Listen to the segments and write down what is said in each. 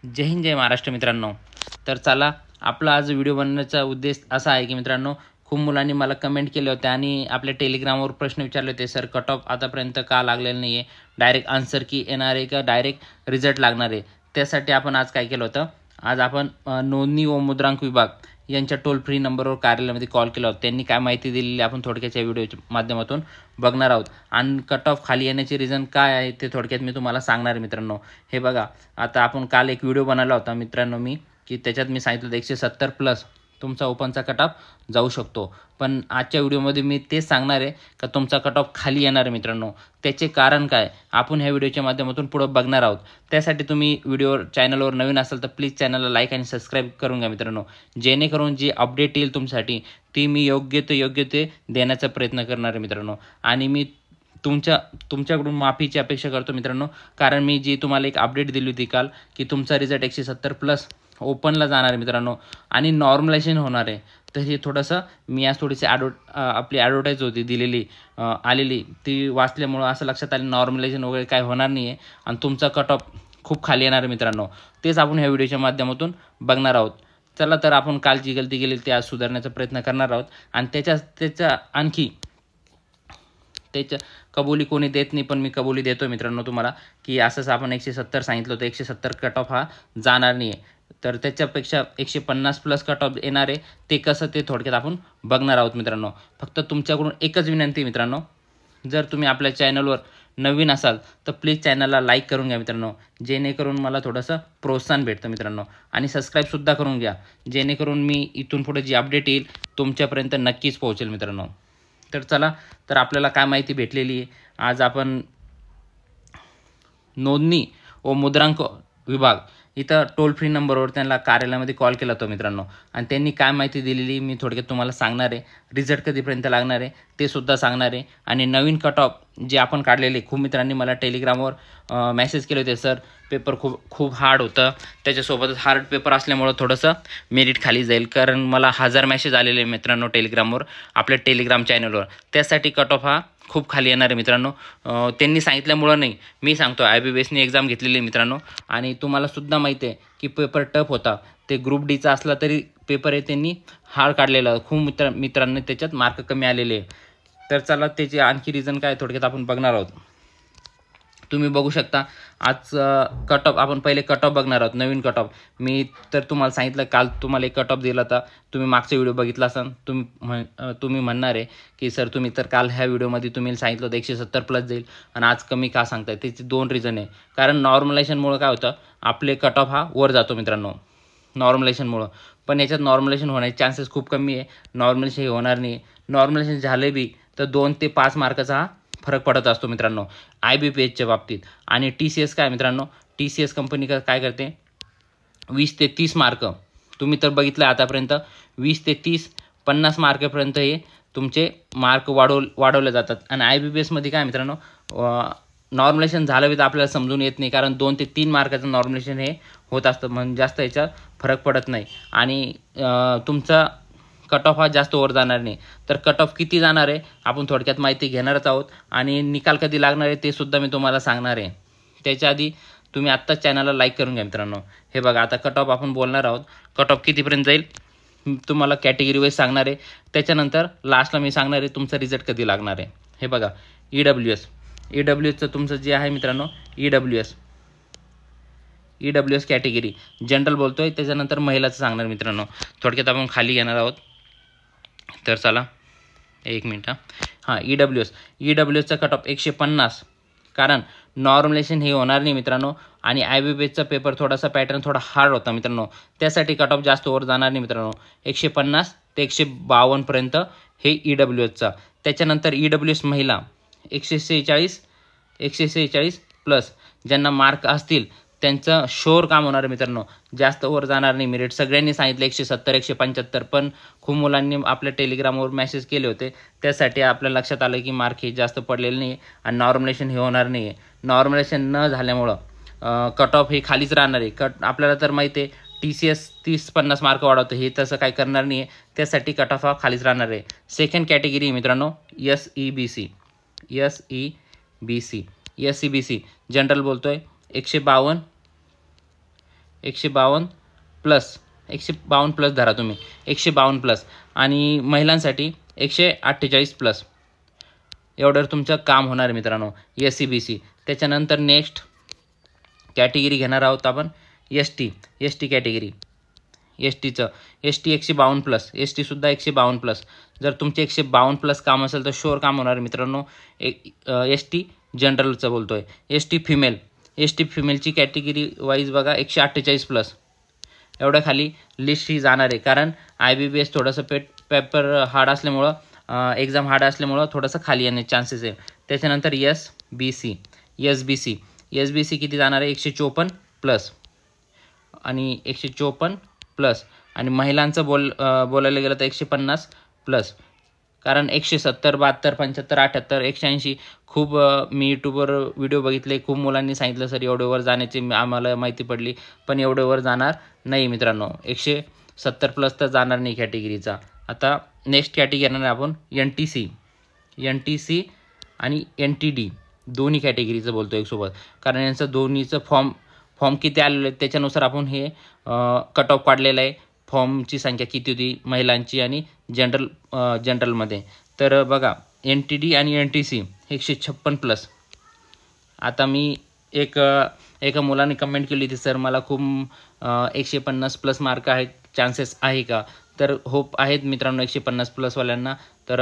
जय हिंद जय महाराष्ट्र मित्रांनो। तर चला, आपला आज व्हिडिओ बनवण्याचा उद्देश असा आहे की मित्रांनो, खूप मुलांनी मला कमेंट केले होते आणि आपल्या टेलिग्रामवर प्रश्न विचारले होते, सर कट ऑफ आतापर्यंत का लागलेलं नाही आहे, डायरेक्ट आन्सर की येणार आहे का डायरेक्ट रिझल्ट लागणार आहे। त्यासाठी आपण आज काय केलं होतं, आज आपण नोंदणी व मुद्रांक विभाग यांच्या टोल फ्री नंबरवर कार्यालयामध्ये कॉल केला होता। त्यांनी काय माहिती दिलेली आपण थोडक्याच्या व्हिडिओच्या माध्यमातून बघणार आहोत आणि कट ऑफ खाली येण्याचे रिझन काय आहे ते थोडक्यात मी तुम्हाला सांगणार आहे मित्रांनो। हे बघा, आता आपण काल एक व्हिडिओ बनवला होता मित्रांनो मी, की त्याच्यात मी सांगितलं 170 प्लस तुमचा ओपनचा कट ऑफ जाऊ शकतो, पण आजच्या व्हिडिओमध्ये मी तेच सांगणार आहे का तुमचा कट ऑफ खाली येणार आहे मित्रांनो। त्याचे कारण काय आपण ह्या व्हिडिओच्या माध्यमातून पुढे बघणार आहोत। त्यासाठी तुम्ही व्हिडिओ चॅनलवर नवीन असाल तर प्लीज चॅनलला लाईक आणि सबस्क्राईब करून घ्या मित्रांनो, जेणेकरून जी अपडेट येईल तुमच्यासाठी ती मी योग्य ते देण्याचा प्रयत्न करणार आहे मित्रांनो। आणि मी तुमच्याकडून माफीची अपेक्षा करतो मित्रांनो, कारण मी जी तुम्हाला एक अपडेट दिली होती काल की तुमचा रिझल्ट 170 प्लस ओपनला जाणार आहे मित्रांनो आणि नॉर्मलायझेशन होणार आहे। तर हे थोडंसं मी आज थोडीशी आपली ॲडव्हर्टाईज होती दिलेली आलेली ती वाचल्यामुळं असं लक्षात आलं नॉर्मलायझेशन वगैरे काय होणार नाही आहे आणि तुमचा कट ऑफ खूप खाली येणार आहे मित्रांनो। तेच आपण ह्या व्हिडिओच्या माध्यमातून बघणार आहोत। चला तर आपण काल जी गलती केली ती आज सुधारण्याचा प्रयत्न करणार आहोत आणि त्याच्या आणखी त्याच्या कबुली कोणी देत नाही, पण मी कबुली देतो मित्रांनो तुम्हाला की असंच आपण 170 सांगितलं होतं, 170 कट ऑफ हा जाणार नाही आहे, तर त्याच्यापेक्षा 150 प्लस कट ऑफ येणार आहे। ते कसं ते थोडक्यात आपण बघणार आहोत मित्रांनो। फक्त तुमच्याकडून एकच विनंती मित्रांनो, जर तुम्ही आपल्या चॅनलवर नवीन असाल तर प्लीज चॅनलला लाईक करून घ्या मित्रांनो, जेणेकरून मला थोडंसं प्रोत्साहन भेटतं मित्रांनो, आणि सबस्क्राईबसुद्धा करून घ्या, जेणेकरून मी इथून पुढे जी अपडेट येईल तुमच्यापर्यंत नक्कीच पोहोचेल मित्रांनो। तर चला, तर आपल्याला काय माहिती भेटलेली आहे, आज आपण नोंदणी व मुद्रांक विभाग इथं टोल फ्री नंबरवर त्यांना कार्यालयामध्ये कॉल केला होता मित्रांनो, आणि त्यांनी काय माहिती दिलेली मी थोडक्यात तुम्हाला सांगणार आहे। रिझल्ट कधीपर्यंत लागणार आहे ते सुद्धा सांगणार आहे, आणि नवीन कट ऑफ जे आपण काढलेले, खूप मित्रांनी मला टेलिग्रामवर मेसेज केले होते, सर पेपर खूप हार्ड होतं, त्याच्यासोबतच हार्ड पेपर असल्यामुळं थोडंसं मेरिट खाली जाईल, कारण मला 1000 मेसेज आलेले मित्रांनो टेलिग्रामवर, आपल्या टेलिग्राम चॅनलवर, त्यासाठी कट ऑफ हा खूप खाली येणार आहे मित्रांनो। त्यांनी सांगितल्यामुळं नाही, मी सांगतो IBBSनी एक्झाम घेतलेली मित्रांनो, आणि तुम्हालासुद्धा माहिती आहे की पेपर टफ होता, ते ग्रुप डीचा असला तरी पेपर आहे त्यांनी हार्ड काढलेला, खूप मित्रांनी त्याच्यात मार्क कमी आलेले। तर चला, त्याचे आणखी रिझन काय थोडक्यात आपण बघणार आहोत। तुम्ही बघू शकता आज कट ऑफ, आपण पहिले कट ऑफ बघणार आहोत, नवीन कट ऑफ। मी तर तुम्हाला सांगितलं काल, तुम्हाला एक कट ऑफ दिला होता, तुम्ही मागचा व्हिडिओ बघितला असाल, तुम्ही म्हणणार आहे की सर तुम्ही तर काल ह्या व्हिडिओमध्ये तुम्ही सांगितलं होतं 170 प्लस जाईल आणि आज कमी का सांगताय। त्याचे दोन रिझन आहे, कारण नॉर्मलायझेशनमुळं काय होतं, आपले कट ऑफ हा वर जातो मित्रांनो नॉर्मलायझेशनमुळं, पण याच्यात नॉर्मलायझेशन होण्याचे चान्सेस खूप कमी आहे, नॉर्मलायझेशन हे होणार नाही। नॉर्मलायझेशन झाले बी तर 2 ते 5 मार्काचा हा फरक पडत असतो मित्रांनो IBPSच्या बाबतीत। आणि TCS काय मित्रांनो, TCS कंपनी काय करते, 20 ते 30 मार्क, तुम्ही तर बघितलं आतापर्यंत 20 ते 30 50 मार्कपर्यंत हे तुमचे मार्क वाढवले जातात। आणि IBPSमध्ये काय मित्रांनो, नॉर्मलायझेशन झालं तर आपल्याला समजून येत नाही, कारण 2 ते 3 मार्काचं नॉर्मलायझेशन हे होत असतं, म्हणजे जास्त याच्यात फरक पडत नाही, आणि तुमचा कट ऑफ हा जास्त वर जाणार नाही। तर कट ऑफ किती जाणार आहे आपण थोडक्यात माहिती घेणारच आहोत, आणि निकाल कधी लागणार आहे ते सुद्धा मी तुम्हाला सांगणार आहे। त्याच्या आधी तुम्ही आत्ताच चॅनलला लाईक करून घ्या मित्रांनो। हे बघा, आता कट ऑफ आपण बोलणार आहोत, कट ऑफ कितीपर्यंत जाईल तुम्हाला कॅटेगरी वाईज सांगणार आहे, त्याच्यानंतर लास्टला मी सांगणार आहे तुमचा रिझल्ट कधी लागणार आहे। हे बघा, EWSचं तुमचं जे आहे मित्रांनो, EWS कॅटेगरी जनरल बोलतोय, त्याच्यानंतर महिलाचं सांगणार मित्रांनो। थोडक्यात आपण खाली घेणार आहोत, तर चला एक मिनिट हां EWSचा कट ऑफ 150, कारण नॉर्मलायझेशन हे होणार नाही मित्रांनो, आणि IBPSचा पेपर थोडासा पॅटर्न थोडा हार्ड होता मित्रांनो, त्यासाठी कट ऑफ जास्त वर जाणार नाही मित्रांनो। 150 ते 152 पर्यंत हे EWSचा। त्याच्यानंतर EWS महिला 146 प्लस ज्यांना मार्क असतील त्यांचं शोर काम होणार आहे मित्रांनो, जास्त वर जाणार नाही मेरिट। सगळ्यांनी सांगितलं 170 175, पण खूप मुलांनी आपल्या टेलिग्रामवर मेसेज केले होते, त्यासाठी आपल्या लक्षात आलं की मार्क हे जास्त पडलेले नाही आणि नॉर्मलायझेशन हे होणार नाही आहे। नॉर्मलायझेशन न झाल्यामुळं कट ऑफ हे खालीच राहणार आहे। आपल्याला तर माहिती आहे TCS 30-50 मार्क वाढवतं, हे तसं काय करणार नाही आहे, त्यासाठी कट ऑफ हा खालीच राहणार आहे। सेकंड कॅटेगरी मित्रांनो SEBC जनरल बोलतोय, 152 152 प्लस 152 प्लस धरा तुम्ही 152 प्लस आणि महिलांसाठी 148 प्लस एवढं तुमचं काम होणार आहे मित्रांनो SC-BC. त्याच्यानंतर नेक्स्ट कॅटेगरी घेणार आहोत आपण एस टी कॅटेगरी. STचं ST 152 प्लस STसुद्धा 152 प्लस. जर तुमचे 152 प्लस काम असेल तर शुअर काम होणार मित्रांनो. ST जनरलचं बोलतो आहे. ST फिमेलची कॅटेगरी वाईज बघा 148 प्लस एवढ्या खाली लिस्ट ही जाणार आहे. कारण IBPS थोडंसं पेपर हार्ड असल्यामुळं एक्झाम हार्ड असल्यामुळं थोडंसं खाली येण्याचे चान्सेस आहे. त्याच्यानंतर SBC किती जाणार आहे 154 प्लस आणि 154 प्लस आणि महिलांचं बोलायला गेलं तर 150 प्लस. कारण 170 72 75 78 180 खूप मी यूट्यूबवर व्हिडिओ बघितले, खूप मुलांनी सांगितलं सर एवढ्यावर जाण्याची आम्हाला माहिती पडली, पण एवढ्यावर जाणार नाही मित्रांनो. 170 प्लस तर जाणार नाही कॅटेगरीचा. आता नेक्स्ट कॅटेगरी येणार आहे आपण NTC आणि NTD दोन्ही कॅटेगरीचं बोलतो एकसोबत. कारण यांचं दोन्हीचं फॉर्म किती आलेले आहेत त्याच्यानुसार आपण हे कट ऑफ काढलेलं आहे. फॉर्मची संख्या किती होती महिलांची आणि जनरलमध्ये. तर बघा NTD आणि NTC 156 प्लस. आता मी एका मुलाने कमेंट केली होती सर मला खूप 150 प्लस मार्क आहेत, चान्सेस आहे का? तर होप आहेत मित्रांनो 150 प्लसवाल्यांना. तर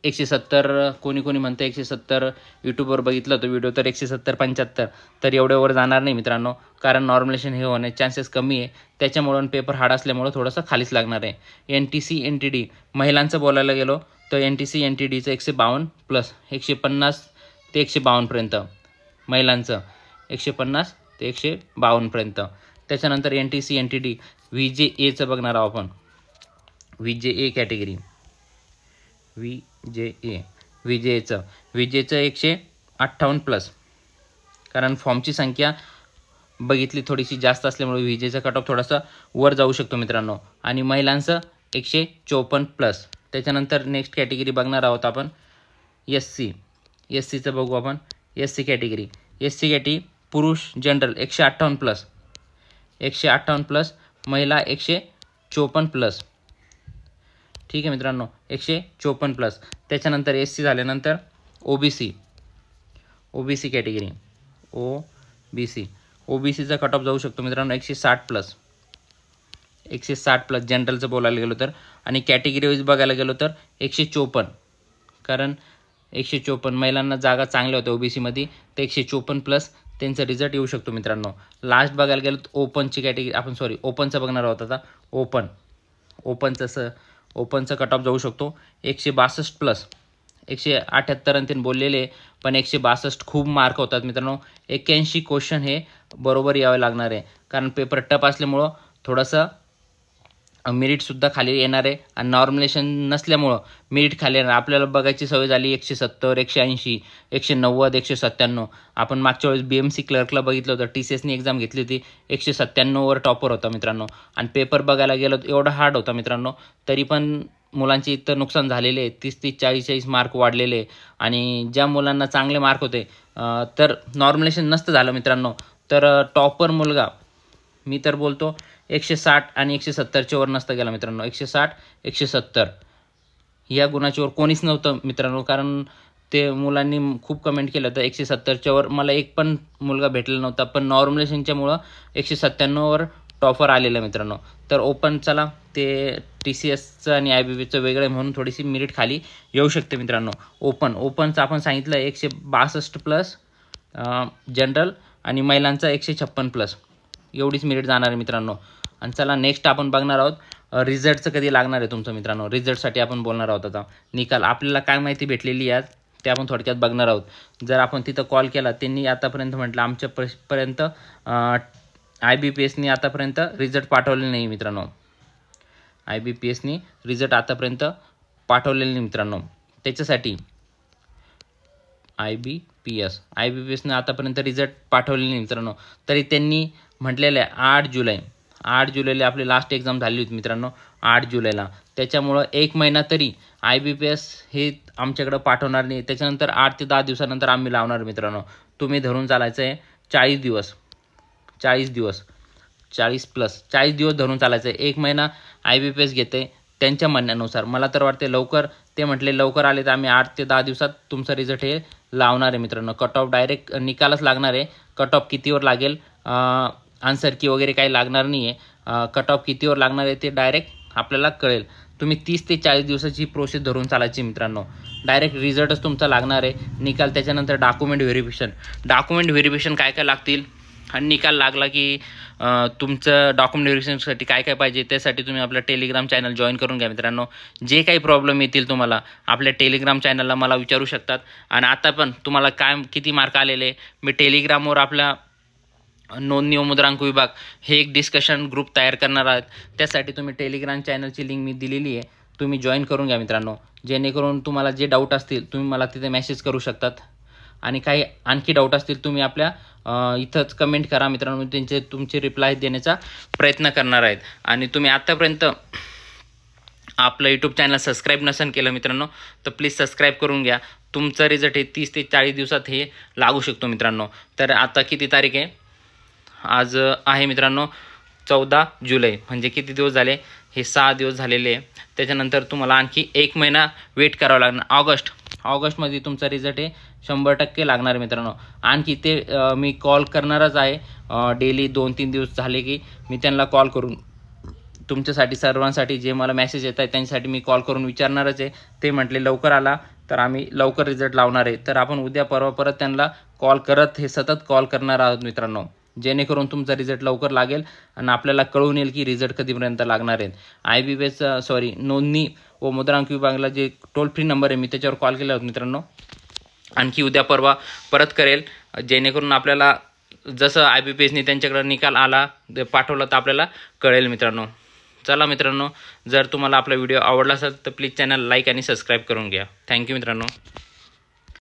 170 कोणी म्हणतं 170 यूट्यूबवर बघितलं होतं व्हिडिओ तर 170 75 तर एवढ्यावर जाणार नाही मित्रांनो. कारण नॉर्मलेशन हे होण्याचे चान्सेस कमी आहे. त्याच्यामुळं पेपर हार्ड असल्यामुळं थोडंसं खालीच लागणार आहे. NTC NTD महिलांचं बोलायला गेलो तर NTC NTDचं 152 प्लस 150 ते 152पर्यंत महिलांचं 150 ते 152पर्यंत. त्याच्यानंतर NTC NTD VJAचं बघणार आहोत आपण. VJA कॅटेगरी VJAचं 158 प्लस. कारण फॉर्मची संख्या बघितली थोडीशी जास्त असल्यामुळे VJAचा कट ऑफ थोडासा वर जाऊ शकतो मित्रांनो. आणि महिलांचं 154 प्लस. त्याच्यानंतर नेक्स्ट कॅटेगरी बघणार आहोत आपण SCचं बघू आपण. SC कॅटेगरी पुरुष जनरल 158 प्लस महिला 154 प्लस. ठीक आहे मित्रांनो 154 प्लस. त्याच्यानंतर SC झाल्यानंतर OBC कॅटेगरी OBCचा कट ऑफ जाऊ शकतो मित्रांनो 160 प्लस जनरलचं बोलायला गेलो तर. आणि कॅटेगरी वाईज बघायला गेलो तर 154. कारण 154 महिलांना जागा चांगल्या होत्या OBCमध्ये तर 154 प्लस त्यांचा रिझल्ट येऊ शकतो मित्रांनो. लास्ट बघायला गेलो तर ओपनची कॅटेगरी आपण ओपनचं बघणार आहोत. आता ओपनचं कट ऑफ जाऊ शकतो 162 प्लस 178 आणि त्यांनी बोललेले पण 162 खूप मार्क होतात मित्रांनो. 81 क्वेश्चन हे बरोबर यावे लागणार आहे. कारण पेपर टफ असल्यामुळं थोडंसं मेरिटसुद्धा खाली येणार आहे आणि नॉर्मलेशन नसल्यामुळं मेरिट खाली येणार. आपल्याला बघायची सवय झाली 170 180 190 197. आपण मागच्या वेळेस BMC क्लर्कला बघितलं होतं, TCSनी एक्झाम घेतली होती 197वर टॉपर होता मित्रांनो. आणि पेपर बघायला गेलो एवढा हार्ड होता मित्रांनो. तरी पण मुलांचे इतर नुकसान झालेले आहे. 30 40 मार्क वाढलेले. आणि ज्या मुलांना चांगले मार्क होते तर नॉर्मलेशन नसतं झालं मित्रांनो तर टॉपर मुलगा मी तर बोलतो 160 आणि 170च्या वर नसता गेला मित्रांनो. 160 170 या गुणाच्यावर कोणीच नव्हतं मित्रांनो. कारण ते मुलांनी खूप कमेंट केलं तर 170च्या वर मला एक पण मुलगा भेटलेला नव्हता. पण नॉर्मलेशनच्यामुळं 197वर टॉपर आलेलं मित्रांनो. तर ओपन चला ते TCSचं आणि IBPचं वेगळं म्हणून थोडीशी मेरिट खाली येऊ शकते मित्रांनो. ओपनचं आपण सांगितलं 162 प्लस जनरल आणि महिलांचा 156 प्लस एवढीच मेरिट जाणार आहे मित्रांनो. आणि चला नेक्स्ट आपण बघणार आहोत रिझल्टचं कधी लागणार आहे तुमचं मित्रांनो. रिझल्टसाठी आपण बोलणार आहोत. आता निकाल आपल्याला काय माहिती भेटलेली आहे ते आपण थोडक्यात बघणार आहोत. जर आपण तिथं कॉल केला त्यांनी आतापर्यंत म्हटलं आमच्यापर्यंत IBPSनी आतापर्यंत रिझल्ट पाठवलेले नाही मित्रांनो. IBPSनी रिझल्ट आतापर्यंत पाठवलेले नाही मित्रांनो. त्याच्यासाठी IBPSने आतापर्यंत रिझल्ट पाठवलेले नाही मित्रांनो. तरी त्यांनी म्हटलेलं आहे 8 जुलैला आपली लास्ट एक्झाम झाली होती मित्रांनो 8 जुलैला. त्याच्यामुळं 1 महिना तरी IBPS हे आमच्याकडं पाठवणार नाही. त्याच्यानंतर 8 ते 10 दिवसानंतर आम्ही लावणार मित्रांनो. तुम्ही धरून चालायचं आहे 40 दिवस 40 दिवस धरून चालायचं आहे. 1 महिना IBPS घेते त्यांच्या म्हणण्यानुसार. मला तर वाटते लवकर, ते म्हटले लवकर आले तर आम्ही 8 ते 10 दिवसात तुमचा रिझल्ट हे लावणार आहे मित्रांनो. कट ऑफ डायरेक्ट निकालच लागणार आहे. कट ऑफ कितीवर लागेल, आन्सर की वगैरे काही लागणार नाही आहे. कट ऑफ कितीवर लागणार आहे ते डायरेक्ट आपल्याला कळेल. तुम्ही 30 ते 40 दिवसाची प्रोसेस धरून चालायची मित्रांनो. डायरेक्ट रिझल्टच तुमचा लागणार आहे. निकाल त्याच्यानंतर डॉक्युमेंट व्हेरिफिकेशन काय काय लागतील आणि निकाल लागला की तुमचं डॉक्युमेंट व्हेरिफिकेशनसाठी काय काय पाहिजे त्यासाठी तुम्ही आपलं टेलिग्राम चॅनल जॉईन करून घ्या मित्रांनो. जे काही प्रॉब्लेम येतील तुम्हाला आपल्या टेलिग्राम चॅनलला मला विचारू शकतात. आणि आता पण तुम्हाला किती मार्क आलेले, मी टेलिग्रामवर आपल्या नोंदणी व मुद्रांक विभाग हे एक डिस्कशन ग्रुप तयार करणार आहात. त्यासाठी तुम्ही टेलिग्राम चॅनलची लिंक मी दिलेली आहे, तुम्ही जॉईन करून घ्या मित्रांनो. जेणेकरून तुम्हाला जे डाऊट असतील तुम्ही मला तिथे मेसेज करू शकतात. आणि काही आणखी डाऊट असतील तुम्ही आपल्या इथंच कमेंट करा मित्रांनो. तुमचे रिप्लाय देण्याचा प्रयत्न करणार आहेत. आणि तुम्ही आत्तापर्यंत आपलं यूट्यूब चॅनल सबस्क्राईब नसेल केलं मित्रांनो तर प्लीज सबस्क्राईब करून घ्या. तुमचा रिझल्ट हे 30 ते 40 दिवसात हे लागू शकतो मित्रांनो. तर आता किती तारीख आहे, आज आहे मित्रांनो 14 जुलै. म्हणजे किती दिवस झाले, हे 6 दिवस झालेले आहे. त्याच्यानंतर तुम्हाला आणखी 1 महिना वेट करावा लागणार. ऑगस्टमध्ये तुमचा रिझल्ट हे 100% लागणार आहे मित्रांनो. आणखी ते मी कॉल करणारच आहे. डेली 2-3 दिवस झाले की मी त्यांना कॉल करून तुमच्यासाठी सर्वांसाठी जे मला मेसेज येत आहे त्यांच्यासाठी मी कॉल करून विचारणारच आहे. ते म्हटले लवकर आला तर आम्ही लवकर रिझल्ट लावणार आहे. तर आपण उद्या परवा परत त्यांना कॉल करत हे सतत कॉल करणार आहोत मित्रांनो. जेणेकरून तुमचा रिझल्ट लवकर लागेल आणि आपल्याला कळून येईल की रिझल्ट कधीपर्यंत लागणार आहेत. IBPS नोंदणी व मुद्रांक विभागाला जे टोल फ्री नंबर आहे मी त्याच्यावर कॉल केला होता मित्रांनो. आणखी उद्या परवा परत करेल, जेणेकरून आपल्याला जसं IBPSने त्यांच्याकडे निकाल आला पाठवला तर आपल्याला कळेल मित्रांनो. चला मित्रांनो, जर तुम्हाला आपला व्हिडिओ आवडला असेल तर प्लीज चॅनल लाईक आणि सबस्क्राईब करून घ्या. थँक्यू मित्रांनो.